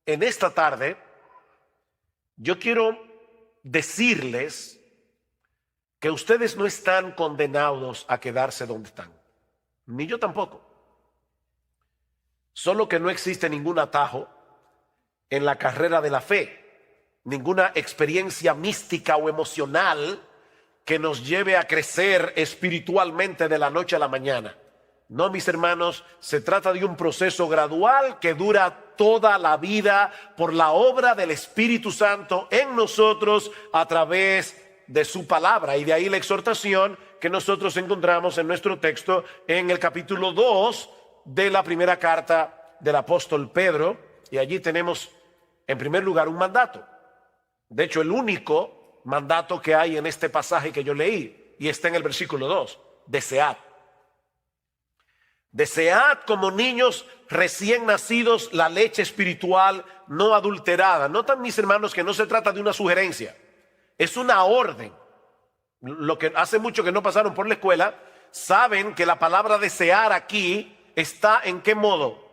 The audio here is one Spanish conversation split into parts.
En esta tarde, yo quiero decirles que ustedes no están condenados a quedarse donde están, ni yo tampoco. Solo que no existe ningún atajo en la carrera de la fe, ninguna experiencia mística o emocional que nos lleve a crecer espiritualmente de la noche a la mañana. No, mis hermanos, se trata de un proceso gradual que dura toda la vida por la obra del Espíritu Santo en nosotros a través de su palabra. Y de ahí la exhortación que nosotros encontramos en nuestro texto en el capítulo 2 de la primera carta del apóstol Pedro. Y allí tenemos en primer lugar un mandato. De hecho, el único mandato que hay en este pasaje que yo leí, y está en el versículo 2, desead. Desead como niños recién nacidos la leche espiritual no adulterada. Notan, mis hermanos, que no se trata de una sugerencia, es una orden. Lo que hace mucho que no pasaron por la escuela, saben que la palabra desear aquí está en qué modo?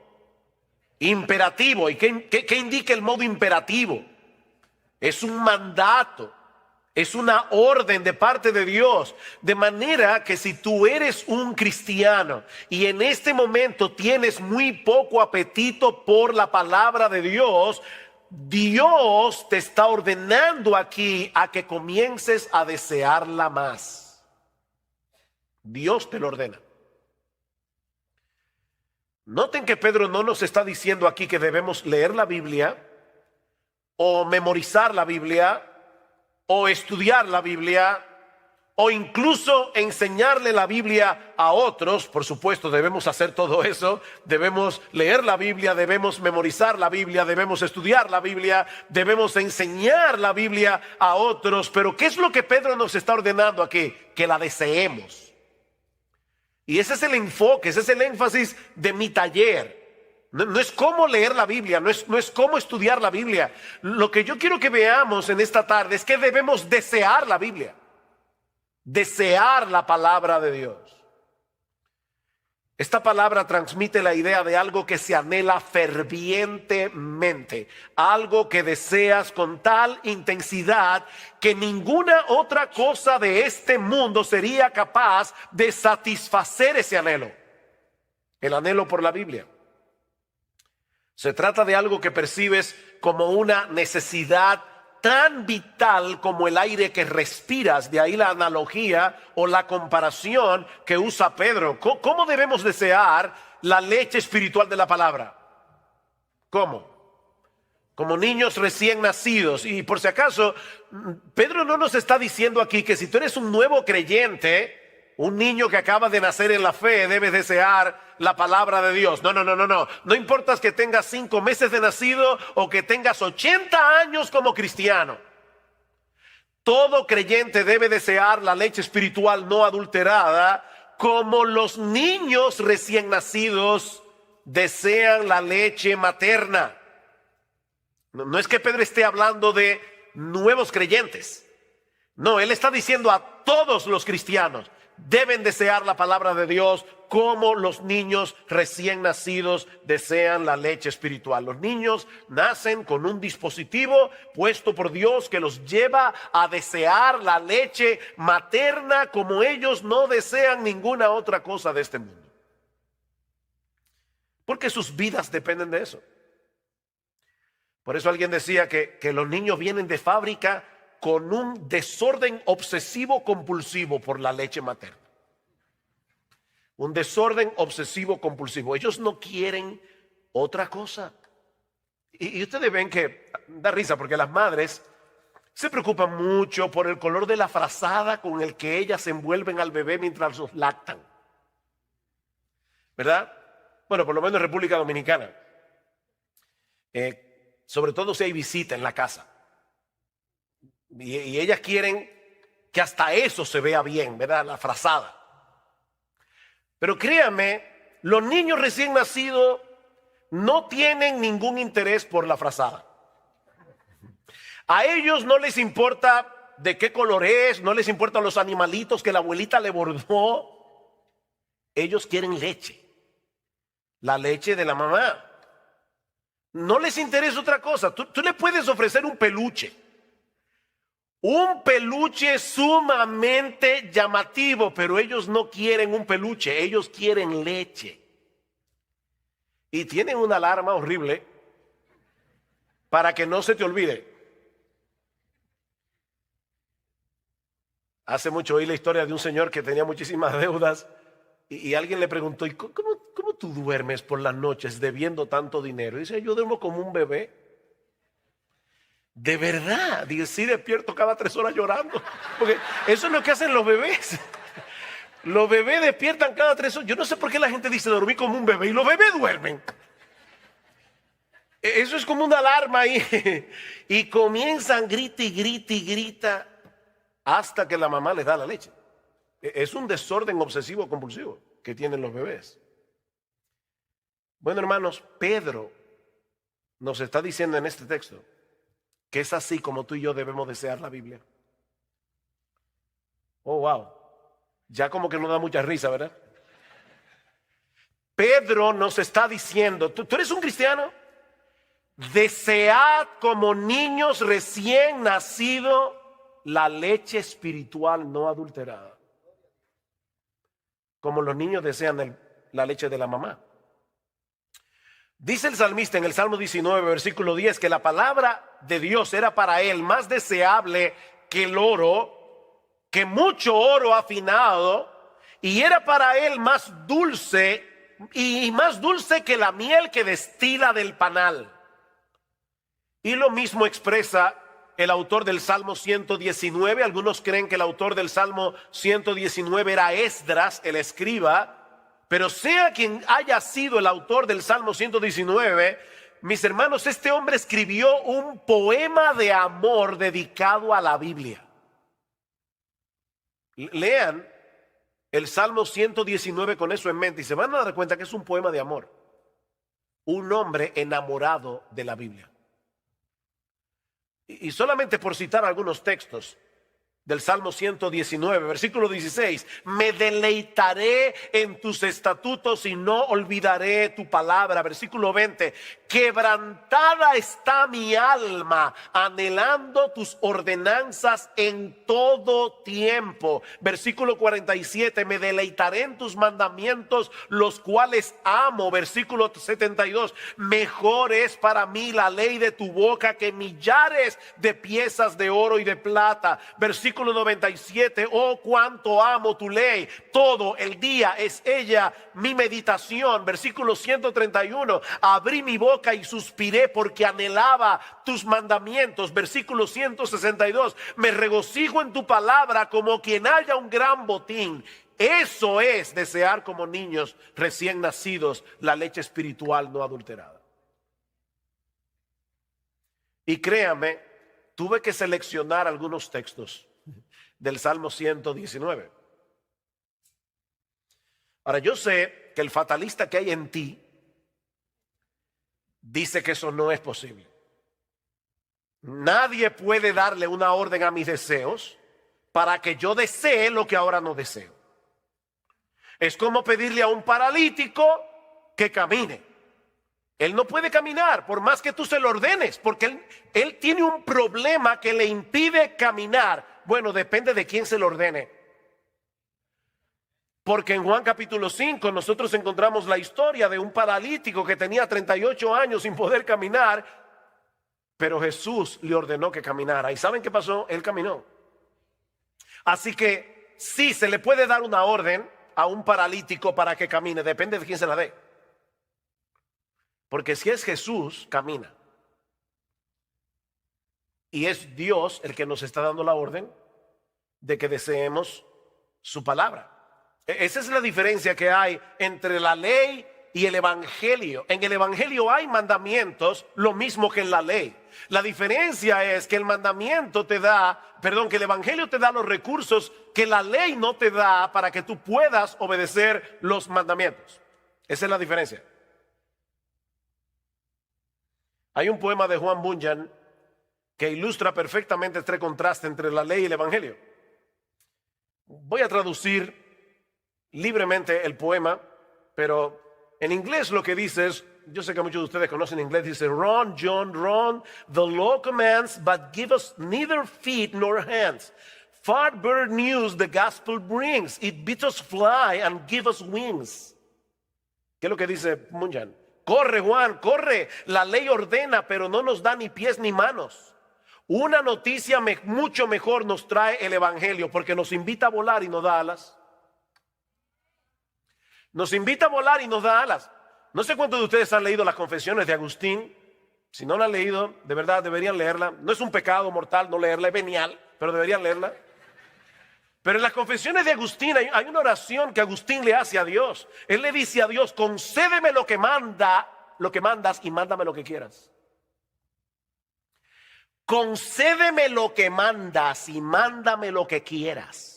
Imperativo. ¿Y qué indica el modo imperativo? Es un mandato. Es una orden de parte de Dios, de manera que si tú eres un cristiano y en este momento tienes muy poco apetito por la palabra de Dios, Dios te está ordenando aquí a que comiences a desearla más. Dios te lo ordena. Noten que Pedro no nos está diciendo aquí que debemos leer la Biblia o memorizar la Biblia o estudiar la Biblia, o incluso enseñarle la Biblia a otros. Por supuesto, debemos hacer todo eso. Debemos leer la Biblia, debemos memorizar la Biblia, debemos estudiar la Biblia, debemos enseñar la Biblia a otros. Pero ¿qué es lo que Pedro nos está ordenando aquí? Que la deseemos. Y ese es el enfoque, ese es el énfasis de mi taller. No es cómo leer la Biblia, no es cómo estudiar la Biblia. Lo que yo quiero que veamos en esta tarde es que debemos desear la Biblia, desear la palabra de Dios. Esta palabra transmite la idea de algo que se anhela fervientemente, algo que deseas con tal intensidad que ninguna otra cosa de este mundo sería capaz de satisfacer ese anhelo, el anhelo por la Biblia. Se trata de algo que percibes como una necesidad tan vital como el aire que respiras. De ahí la analogía o la comparación que usa Pedro. ¿Cómo debemos desear la leche espiritual de la palabra? ¿Cómo? Como niños recién nacidos. Y por si acaso, Pedro no nos está diciendo aquí que si tú eres un nuevo creyente, un niño que acaba de nacer en la fe, debes desear la palabra de Dios. No. No importa que tengas 5 meses de nacido o que tengas 80 años como cristiano. Todo creyente debe desear la leche espiritual no adulterada, como los niños recién nacidos desean la leche materna. No es que Pedro esté hablando de nuevos creyentes. No, él está diciendo a todos los cristianos deben desear la palabra de Dios como los niños recién nacidos desean la leche espiritual. Los niños nacen con un dispositivo puesto por Dios que los lleva a desear la leche materna como ellos no desean ninguna otra cosa de este mundo. Porque sus vidas dependen de eso. Por eso alguien decía que los niños vienen de fábrica con un desorden obsesivo compulsivo por la leche materna. Un desorden obsesivo compulsivo. Ellos no quieren otra cosa. Y ustedes ven que da risa porque las madres se preocupan mucho por el color de la frazada con el que ellas envuelven al bebé mientras los lactan. ¿Verdad? Bueno, por lo menos en República Dominicana. Sobre todo si hay visita en la casa. Y ellas quieren que hasta eso se vea bien, ¿verdad? La frazada. Pero créanme, los niños recién nacidos no tienen ningún interés por la frazada. A ellos no les importa de qué color es, no les importan los animalitos que la abuelita le bordó. Ellos quieren leche, la leche de la mamá. No les interesa otra cosa. Tú le puedes ofrecer un peluche. Un peluche sumamente llamativo, pero ellos no quieren un peluche, ellos quieren leche. Y tienen una alarma horrible para que no se te olvide. Hace mucho oí la historia de un señor que tenía muchísimas deudas y alguien le preguntó, ¿y cómo tú duermes por las noches debiendo tanto dinero? Y dice, yo duermo como un bebé. ¿De verdad? Dice, sí, despierto cada 3 horas llorando. Porque eso es lo que hacen los bebés. Los bebés despiertan cada 3 horas. Yo no sé por qué la gente dice dormí como un bebé y los bebés duermen. Eso es como una alarma ahí. Y comienzan grita y grita y grita hasta que la mamá les da la leche. Es un desorden obsesivo compulsivo que tienen los bebés. Bueno, hermanos, Pedro nos está diciendo en este texto que es así como tú y yo debemos desear la Biblia. Oh, wow. Ya como que no da mucha risa, ¿verdad? Pedro nos está diciendo, ¿tú eres un cristiano? Desead como niños recién nacidos la leche espiritual no adulterada. Como los niños desean la leche de la mamá. Dice el salmista en el Salmo 19, versículo 10, que la palabra de Dios era para él más deseable que el oro, que mucho oro afinado, y era para él más dulce y más dulce que la miel que destila del panal. Y lo mismo expresa el autor del Salmo 119. Algunos creen que el autor del Salmo 119 era Esdras, el escriba. Pero sea quien haya sido el autor del Salmo 119, mis hermanos, este hombre escribió un poema de amor dedicado a la Biblia. Lean el Salmo 119 con eso en mente y se van a dar cuenta que es un poema de amor. Un hombre enamorado de la Biblia. Y solamente por citar algunos textos del Salmo 119, versículo 16, me deleitaré en tus estatutos y no olvidaré tu palabra. Versículo 20, quebrantada está mi alma, anhelando tus ordenanzas en todo tiempo. Versículo 47, me deleitaré en tus mandamientos, los cuales amo. Versículo 72, mejor es para mí la ley de tu boca que millares de piezas de oro y de plata. Versículo 97, oh cuánto amo tu ley, todo el día es ella mi meditación. Versículo 131, abrí mi boca y suspiré porque anhelaba tus mandamientos. Versículo 162, me regocijo en tu palabra como quien haya un gran botín. Eso es desear como niños recién nacidos la leche espiritual no adulterada. Y créame, tuve que seleccionar algunos textos del Salmo 119. Ahora, yo sé que el fatalista que hay en ti dice que eso no es posible. Nadie puede darle una orden a mis deseos para que yo desee lo que ahora no deseo. Es como pedirle a un paralítico que camine. Él no puede caminar por más que tú se lo ordenes, porque él tiene un problema que le impide caminar. Bueno, depende de quién se lo ordene. Porque en Juan capítulo 5 nosotros encontramos la historia de un paralítico que tenía 38 años sin poder caminar, pero Jesús le ordenó que caminara. ¿Y saben qué pasó? Él caminó. Así que sí, se le puede dar una orden a un paralítico para que camine, depende de quién se la dé. Porque si es Jesús, camina. Y es Dios el que nos está dando la orden de que deseemos su palabra. Esa es la diferencia que hay entre la ley y el evangelio. En el evangelio hay mandamientos, lo mismo que en la ley. La diferencia es que el mandamiento te da, que el evangelio te da los recursos que la ley no te da para que tú puedas obedecer los mandamientos. Esa es la diferencia. Hay un poema de Juan Bunyan que ilustra perfectamente este contraste entre la ley y el evangelio. Voy a traducir libremente el poema, pero en inglés lo que dice es: yo sé que muchos de ustedes conocen inglés, dice, run, John, run, the law commands, but give us neither feet nor hands. Far better news the gospel brings. It bids us fly and give us wings. ¿Qué es lo que dice Munjan? Corre, Juan, corre. La ley ordena, pero no nos da ni pies ni manos. Una noticia mucho mejor nos trae el evangelio, porque nos invita a volar y nos da alas. Nos invita a volar y nos da alas. No sé cuántos de ustedes han leído las Confesiones de Agustín. Si no la han leído, de verdad deberían leerla. No es un pecado mortal no leerla, es venial, pero deberían leerla. Pero en las Confesiones de Agustín hay una oración que Agustín le hace a Dios. Él le dice a Dios, concédeme lo que mandas y mándame lo que quieras. Concédeme lo que mandas y mándame lo que quieras.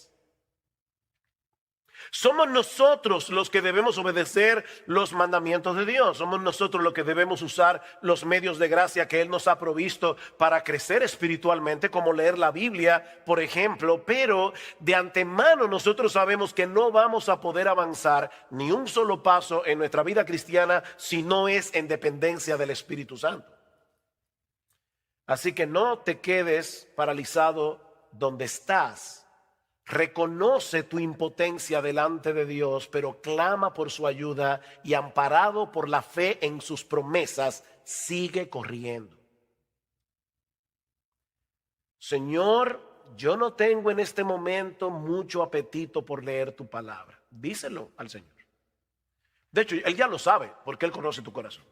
Somos nosotros los que debemos obedecer los mandamientos de Dios. Somos nosotros los que debemos usar los medios de gracia que Él nos ha provisto para crecer espiritualmente, como leer la Biblia, por ejemplo. Pero de antemano nosotros sabemos que no vamos a poder avanzar ni un solo paso en nuestra vida cristiana si no es en dependencia del Espíritu Santo. Así que no te quedes paralizado donde estás. Reconoce tu impotencia delante de Dios, pero clama por su ayuda y amparado por la fe en sus promesas, sigue corriendo. Señor, yo no tengo en este momento mucho apetito por leer tu palabra. Díselo al Señor. De hecho, Él ya lo sabe porque Él conoce tu corazón.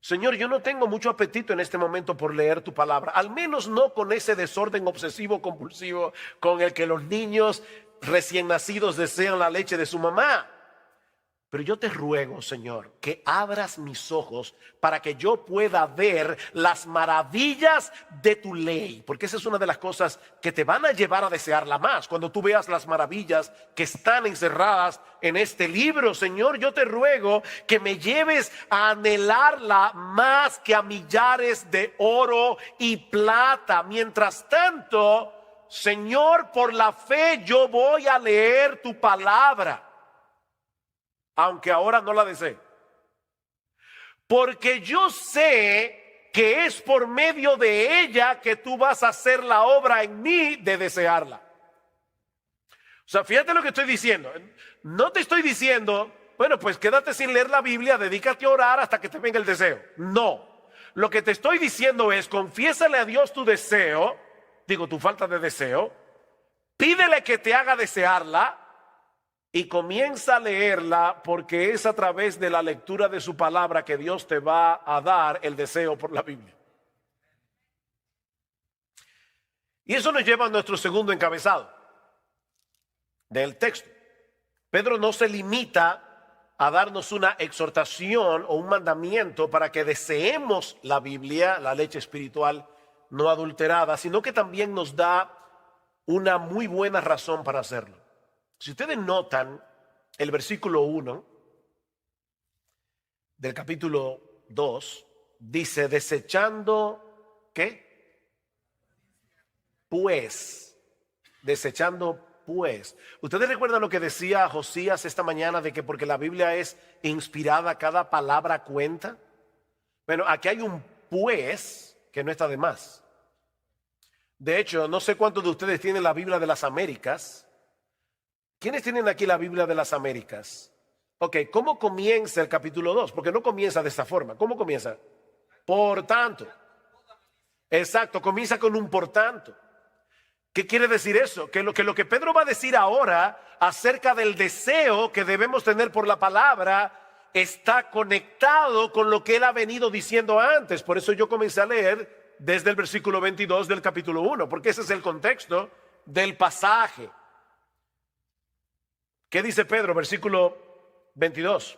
Señor, yo no tengo mucho apetito en este momento por leer tu palabra, al menos no con ese desorden obsesivo compulsivo con el que los niños recién nacidos desean la leche de su mamá. Pero yo te ruego, Señor, que abras mis ojos para que yo pueda ver las maravillas de tu ley, porque esa es una de las cosas que te van a llevar a desearla más. Cuando tú veas las maravillas que están encerradas en este libro, Señor, yo te ruego que me lleves a anhelarla más que a millares de oro y plata. Mientras tanto, Señor, por la fe yo voy a leer tu palabra, aunque ahora no la desee, porque yo sé que es por medio de ella que tú vas a hacer la obra en mí de desearla. O sea, fíjate lo que estoy diciendo. No te estoy diciendo, bueno, pues quédate sin leer la Biblia, dedícate a orar hasta que te venga el deseo. No, lo que te estoy diciendo es, confiésale a Dios tu deseo, tu falta de deseo, pídele que te haga desearla, y comienza a leerla, porque es a través de la lectura de su palabra que Dios te va a dar el deseo por la Biblia. Y eso nos lleva a nuestro segundo encabezado del texto. Pedro no se limita a darnos una exhortación o un mandamiento para que deseemos la Biblia, la leche espiritual no adulterada, sino que también nos da una muy buena razón para hacerlo. Si ustedes notan el versículo 1 del capítulo 2, dice, desechando, ¿qué? Pues, desechando pues. ¿Ustedes recuerdan lo que decía Josías esta mañana de que porque la Biblia es inspirada, cada palabra cuenta? Bueno, aquí hay un pues que no está de más. De hecho, no sé cuántos de ustedes tienen la Biblia de las Américas. ¿Quiénes tienen aquí la Biblia de las Américas? Ok, ¿cómo comienza el capítulo 2? Porque no comienza de esta forma. ¿Cómo comienza? Por tanto. Exacto, comienza con un por tanto. ¿Qué quiere decir eso? Que lo que Pedro va a decir ahora acerca del deseo que debemos tener por la palabra está conectado con lo que él ha venido diciendo antes. Por eso yo comencé a leer desde el versículo 22 del capítulo 1, porque ese es el contexto del pasaje. ¿Qué dice Pedro? Versículo 22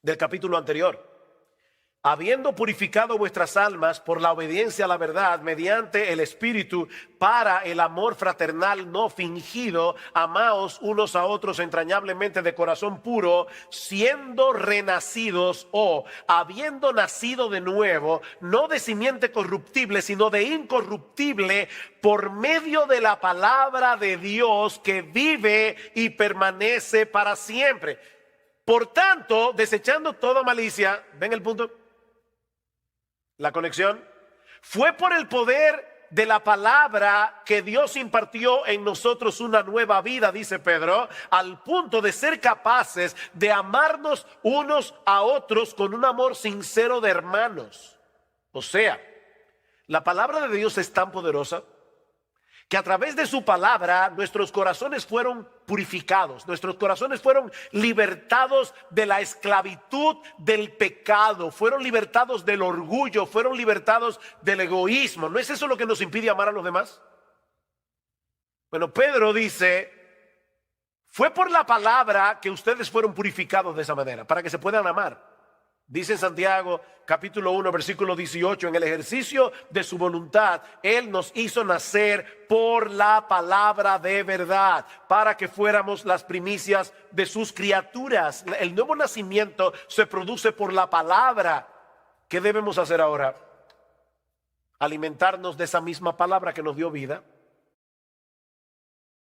del capítulo anterior. Habiendo purificado vuestras almas por la obediencia a la verdad mediante el Espíritu para el amor fraternal no fingido, amaos unos a otros entrañablemente de corazón puro, siendo renacidos o habiendo nacido de nuevo, no de simiente corruptible, sino de incorruptible, por medio de la palabra de Dios que vive y permanece para siempre. Por tanto, desechando toda malicia, ¿ven el punto? La conexión. Fue por el poder de la palabra que Dios impartió en nosotros una nueva vida, dice Pedro, al punto de ser capaces de amarnos unos a otros con un amor sincero de hermanos. O sea, la palabra de Dios es tan poderosa que a través de su palabra nuestros corazones fueron purificados, nuestros corazones fueron libertados de la esclavitud del pecado, fueron libertados del orgullo, fueron libertados del egoísmo. ¿No es eso lo que nos impide amar a los demás? Bueno, Pedro dice, fue por la palabra que ustedes fueron purificados de esa manera, para que se puedan amar. Dice en Santiago capítulo 1 versículo 18, en el ejercicio de su voluntad, Él nos hizo nacer por la palabra de verdad, para que fuéramos las primicias de sus criaturas. El nuevo nacimiento se produce por la palabra. ¿Qué debemos hacer ahora? Alimentarnos de esa misma palabra que nos dio vida.